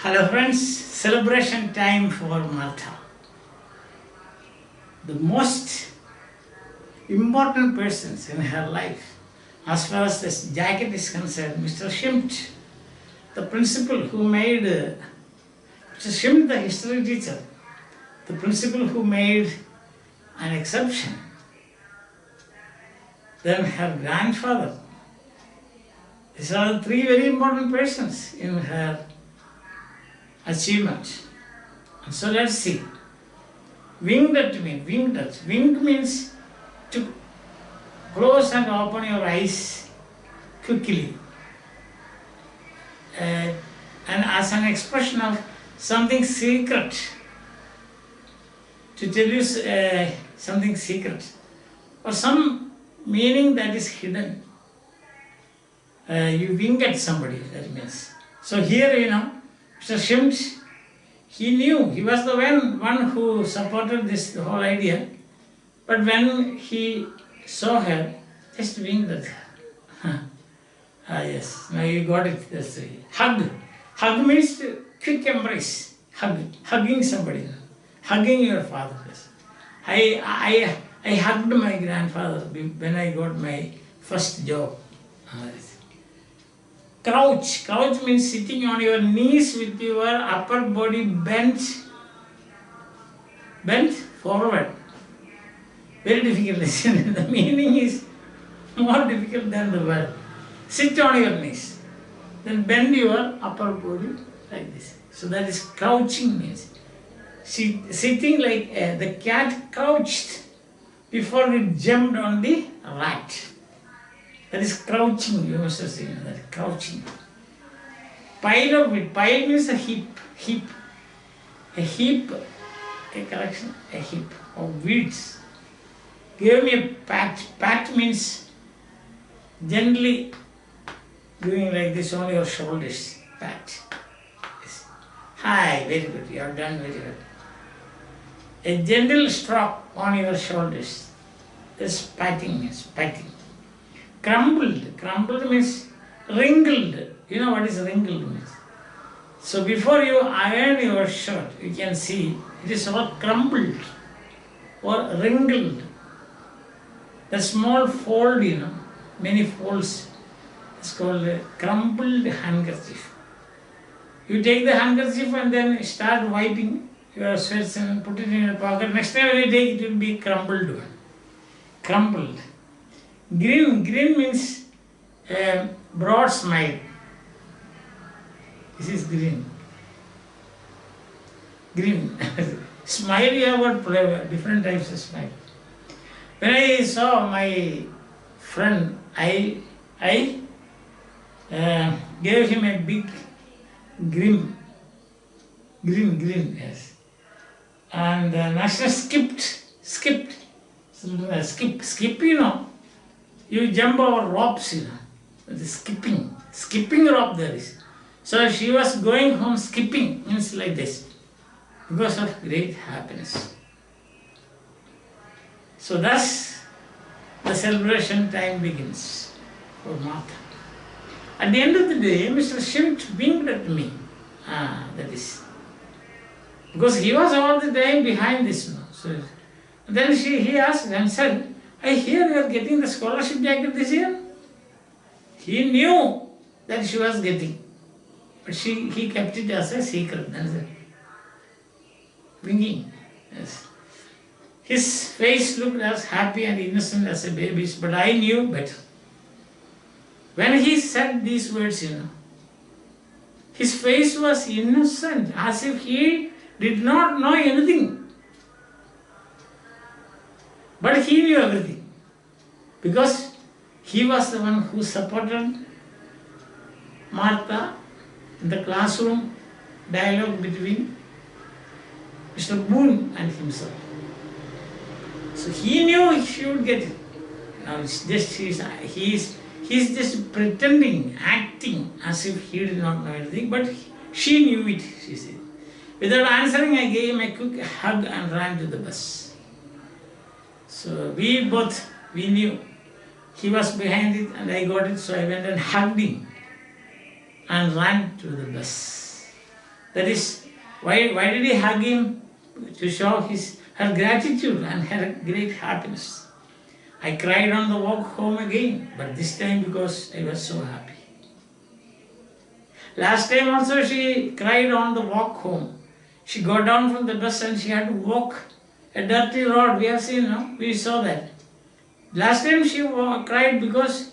Hello friends, celebration time for Marta. The most important persons in her life, as far as this jacket is concerned, Mr. Schimt, the principal who made, Mr. Schimt, the history teacher, the principal who made an exception. Then her grandfather. These are the three very important persons in her achievement. And so let's see. Winged at me, winged at. Winged means to close and open your eyes quickly. And as an expression of something secret. To tell you something secret. Or some meaning that is hidden. You wink at somebody, that means. So here, Mr. Schimt, he knew, he was the one who supported the whole idea. But when he saw her, just winked at her. Yes, now you got it. That's it. Hug. Hug means quick embrace. Hugging somebody. Hugging your father. Yes. I hugged my grandfather when I got my first job. Crouch. Crouch means sitting on your knees with your upper body bent forward. Very difficult. The meaning is more difficult than the word. Sit on your knees. Then bend your upper body like this. So that is crouching means. Sitting like the cat crouched before it jumped on the rat. That is crouching, you must have seen that, crouching. Pile of it. Pile means a heap. A heap, a collection, a heap of weeds. Give me a pat. Pat means gently doing like this on your shoulders. Pat. Yes. Hi, very good. You have done very good. A gentle stroke on your shoulders. This patting means patting. Crumbled. Crumbled means wrinkled. You know what is wrinkled means? So before you iron your shirt, you can see it is all crumbled or wrinkled. The small fold, many folds. It's called a crumpled handkerchief. You take the handkerchief and then start wiping your sweats and put it in your pocket. Next time when you take it will be crumpled one. Crumpled. Grin means a broad smile. This is grin. Grin. Smile, you have got different types of smile. When I saw my friend, I gave him a big grin. Grin, yes. And National skipped. Skip, you jump over ropes, The skipping rope there is. So she was going home skipping, means like this, because of great happiness. So thus, the celebration time begins for Marta. At the end of the day, Mr. Schimt winked at me. That is. Because he was all the time behind this. So then he asked and said, I hear you are getting the scholarship jacket this year. He knew that she was getting. But he kept it as a secret. Winking. Yes. His face looked as happy and innocent as a baby's, but I knew better. When he said these words, his face was innocent, as if he did not know anything. But he knew everything. Because he was the one who supported Marta in the classroom dialogue between Mr. Boone and himself. So he knew she would get it. Now it's just he's just pretending, acting as if he did not know anything, but she knew it, she said. Without answering, I gave him a quick hug and ran to the bus. So we knew. He was behind it and I got it, so I went and hugged him and ran to the bus. That is, why did he hug him? To show her gratitude and her great happiness. I cried on the walk home again, but this time because I was so happy. Last time also she cried on the walk home. She got down from the bus and she had to walk a dirty road. We have seen, no? We saw that. Last time she cried because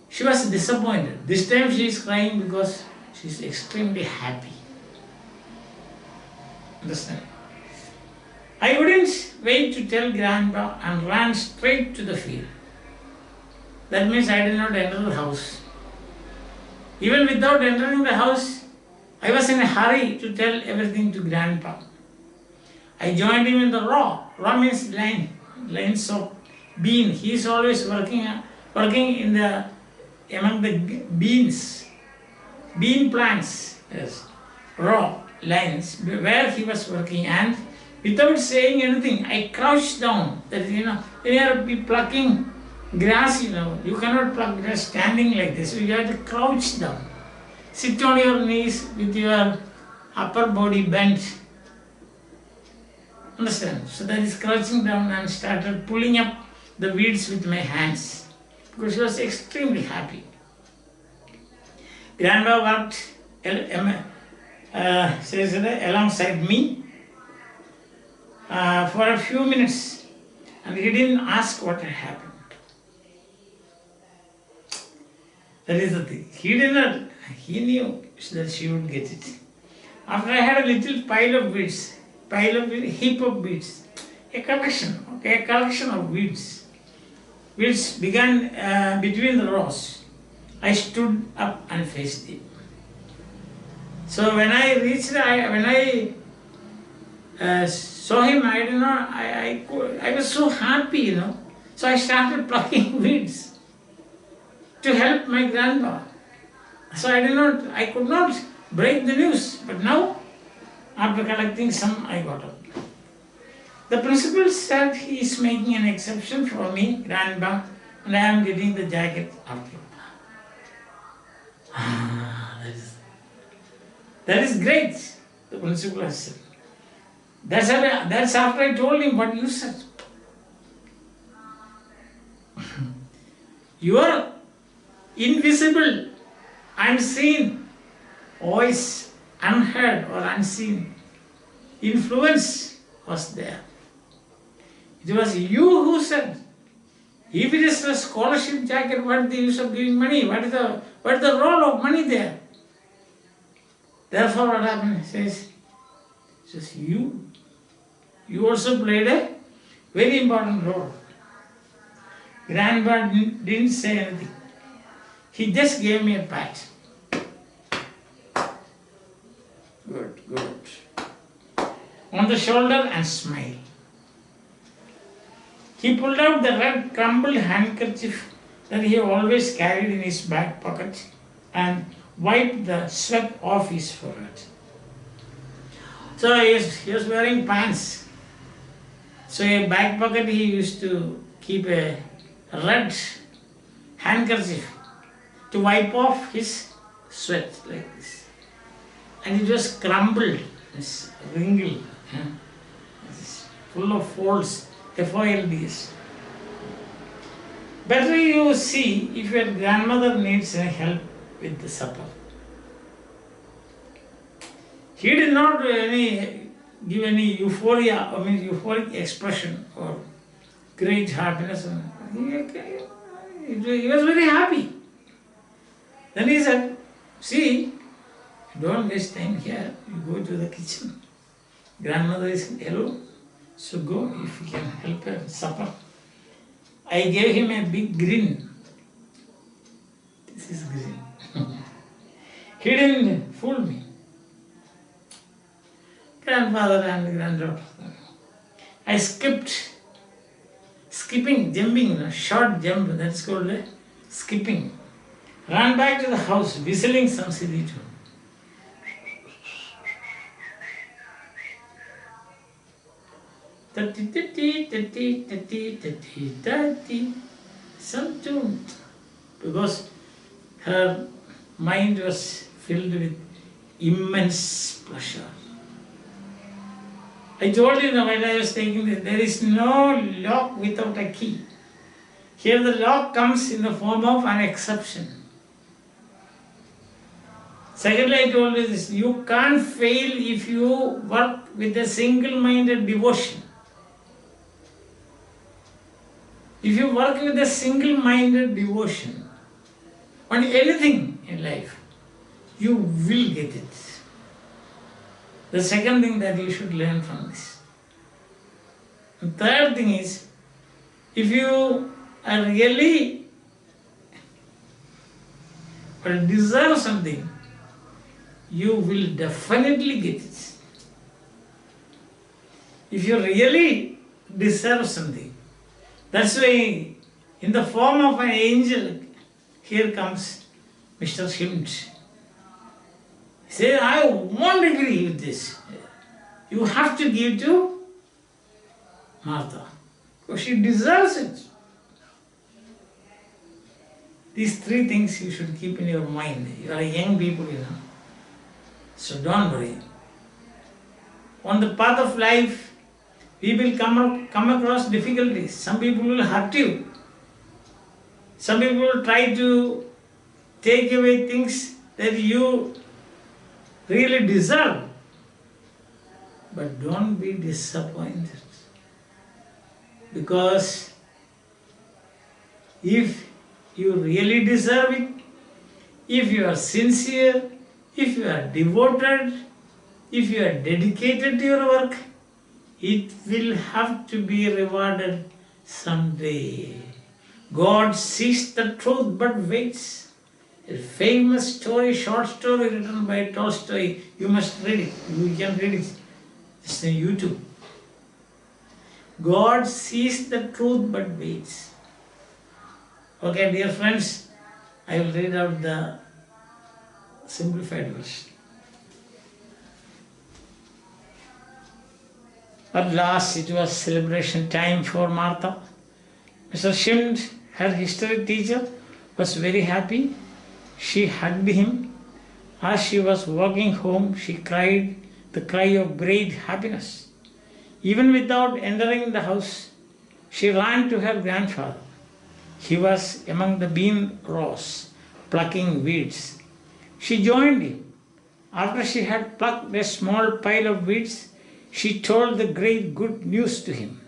she was disappointed. This time she is crying because she is extremely happy. Understand? I wouldn't wait to tell Grandpa and ran straight to the field. That means I did not enter the house. Even without entering the house, I was in a hurry to tell everything to Grandpa. I joined him in the row. Row means lines of bean. He is always working in among the beans, bean plants. Yes, row lines where he was working, and without saying anything, I crouched down. That is, when you are plucking grass, you cannot pluck grass standing like this. You have to crouch down. Sit on your knees with your upper body bent. Understand? So that is crouching down and started pulling up the weeds with my hands because she was extremely happy. Grandpa worked alongside me for a few minutes, and he didn't ask what had happened. That is the thing. He knew that she would get it. After I had a little pile of weeds, heap of weeds, a collection of weeds, which began between the rows. I stood up and faced it. So when I reached, when I saw him, I was so happy, So I started plucking weeds to help my grandpa. So I could not break the news. But now, after collecting some, I got up. The principal said he is making an exception for me, Grandpa, and I am getting the jacket after. That is great, the principal has said. That's after I told him what you said. Your invisible, unseen, voice, unheard or unseen influence was there. It was you who said, if it is a scholarship jacket, what is the use of giving money? What is the role of money there? Therefore, what happened? He says, you also played a very important role. Grandpa didn't say anything. He just gave me a pat. Good. On the shoulder and smiled. He pulled out the red crumpled handkerchief that he always carried in his back pocket and wiped the sweat off his forehead. So he was wearing pants. So in back pocket he used to keep a red handkerchief to wipe off his sweat like this. And it was crumpled, it's wrinkled, it's full of folds, FOLDs. Better you see if your grandmother needs any help with the supper. He did not give any euphoric expression or great happiness. He was very happy. Then he said, see, don't waste time here, you go to the kitchen. Grandmother is hello, so go if you can help her supper. I gave him a big grin. This is grin. He didn't fool me. Grandfather and granddaughter. I jumping, short jump, that's called skipping. Ran back to the house, whistling some silly tune. Some tune. Because her mind was filled with immense pleasure. I told you while I was taking this, there is no lock without a key. Here the lock comes in the form of an exception. Secondly, I told you this, you can't fail if you work with a single-minded devotion. If you work with a single-minded devotion on anything in life, you will get it. The second thing that you should learn from this. The third thing is, if you are really deserve something, you will definitely get it. If you really deserve something, that's why in the form of an angel, here comes Mr. Shimt. He says, I won't agree with this. You have to give to Marta, because she deserves it. These three things you should keep in your mind. You are young people, so don't worry. On the path of life, we will come across difficulties. Some people will hurt you. Some people will try to take away things that you really deserve. But don't be disappointed. Because if you really deserve it, if you are sincere, if you are devoted, if you are dedicated to your work, it will have to be rewarded someday. God sees the truth but waits. A famous story, short story written by Tolstoy. You must read it. You can read it. It's on YouTube. God sees the truth but waits. Okay, dear friends, I will read out the simplified version. At last it was celebration time for Marta. Mr. Shimt, her history teacher, was very happy. She hugged him. As she was walking home, she cried the cry of great happiness. Even without entering the house, she ran to her grandfather. He was among the bean rows, plucking weeds. She joined him. After she had plucked a small pile of weeds, she told the great good news to him.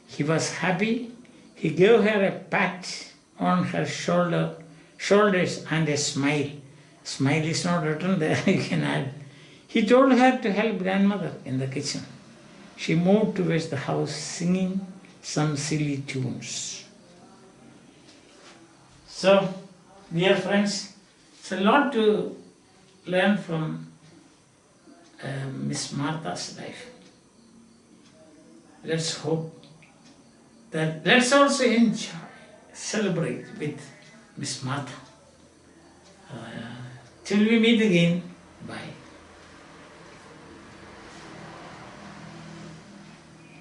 He was happy. He gave her a pat on her shoulders and a smile. Smile is not written there, you can add. He told her to help grandmother in the kitchen. She moved towards the house singing some silly tunes. So, dear friends, it's a lot to learn from Miss Martha's life. Let's hope that, let's also enjoy, celebrate with Miss Martha. Till we meet again, bye.